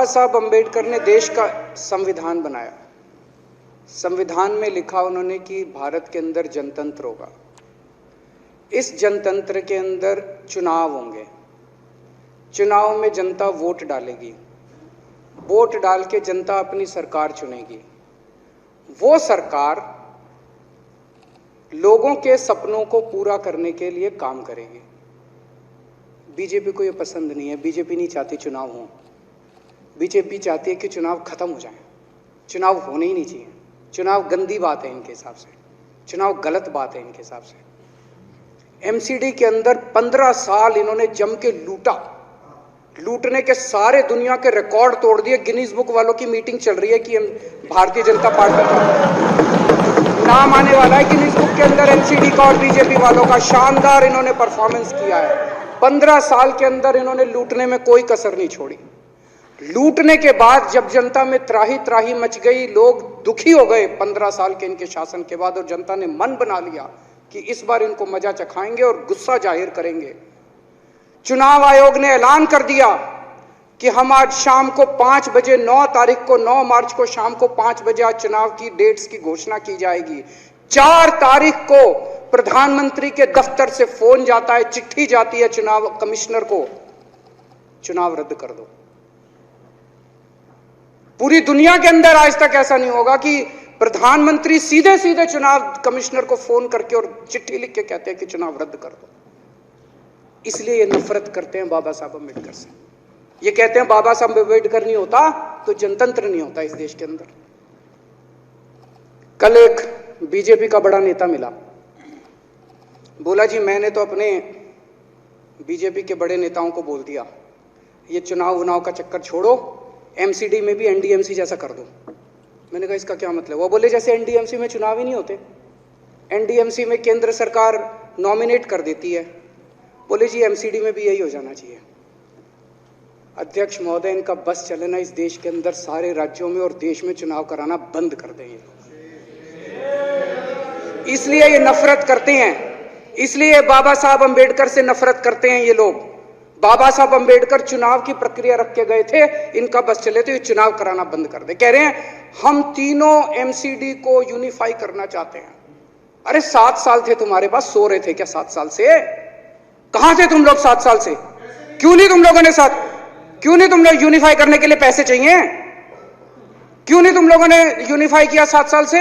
साहब अंबेडकर ने देश का संविधान बनाया। संविधान में लिखा उन्होंने कि भारत के अंदर जनतंत्र होगा। इस जनतंत्र के अंदर चुनाव होंगे। चुनाव में जनता वोट डालेगी। वोट डाल के जनता अपनी सरकार चुनेगी। वो सरकार लोगों के सपनों को पूरा करने के लिए काम करेगी। बीजेपी को ये पसंद नहीं है। बीजेपी नहीं चाहती चुनाव हो। बीजेपी चाहती है कि चुनाव खत्म हो जाए। चुनाव होने ही नहीं चाहिए। चुनाव गंदी बात है इनके हिसाब से। चुनाव गलत बात है इनके हिसाब से। एमसीडी के अंदर 15 साल इन्होंने जम के लूटा। लूटने के सारे दुनिया के रिकॉर्ड तोड़ दिए। गिनीज बुक वालों की मीटिंग चल रही है कि भारतीय जनता पार्टी का नाम आने वाला है गिनीज बुक के अंदर। एमसीडी का और बीजेपी वालों का शानदार इन्होंने परफॉर्मेंस किया है। 15 साल के अंदर इन्होंने लूटने में कोई कसर नहीं छोड़ी। लूटने के बाद जब जनता में त्राही त्राही मच गई, लोग दुखी हो गए 15 साल के इनके शासन के बाद, और जनता ने मन बना लिया कि इस बार इनको मजा चखाएंगे और गुस्सा जाहिर करेंगे। चुनाव आयोग ने ऐलान कर दिया कि हम आज शाम को 5 बजे 9 तारीख को 9 मार्च को शाम को 5 बजे आज चुनाव की डेट्स की घोषणा की जाएगी। 4 तारीख को प्रधानमंत्री के दफ्तर से फोन जाता है, चिट्ठी जाती है चुनाव कमिश्नर को, चुनाव रद्द कर दो। पूरी दुनिया के अंदर आज तक ऐसा नहीं होगा कि प्रधानमंत्री सीधे सीधे चुनाव कमिश्नर को फोन करके और चिट्ठी लिख के कहते हैं कि चुनाव रद्द कर दो। इसलिए ये नफरत करते हैं बाबा साहब अम्बेडकर से। ये कहते हैं बाबा साहब अम्बेडकर नहीं होता तो जनतंत्र नहीं होता इस देश के अंदर। कल एक बीजेपी का बड़ा नेता मिला, बोला जी मैंने तो अपने बीजेपी के बड़े नेताओं को बोल दिया ये चुनाव वुनाव का चक्कर छोड़ो, एमसीडी में भी एनडीएमसी जैसा कर दो। मैंने कहा इसका क्या मतलब? वो बोले जैसे एनडीएमसी में चुनाव ही नहीं होते, एनडीएमसी में केंद्र सरकार नॉमिनेट कर देती है। बोले जी एमसीडी में भी यही हो जाना चाहिए। अध्यक्ष महोदय, इनका बस चलना इस देश के अंदर सारे राज्यों में और देश में चुनाव कराना बंद कर दें। इसलिए ये नफरत करते हैं, इसलिए बाबा साहब अंबेडकर से नफरत करते हैं ये लोग। बाबा साहब अंबेडकर चुनाव की प्रक्रिया रख के गए थे, इनका बस चले तो ये चुनाव कराना बंद कर दे। कह रहे हैं हम तीनों एमसीडी को यूनिफाई करना चाहते हैं। अरे 7 साल थे तुम्हारे पास, सो रहे थे क्या 7 साल से? कहां थे तुम लोग 7 साल से? क्यों नहीं तुम लोगों ने क्यों नहीं तुम लोग यूनिफाई करने के लिए पैसे चाहिए? क्यों नहीं तुम लोगों ने यूनिफाई किया 7 साल से?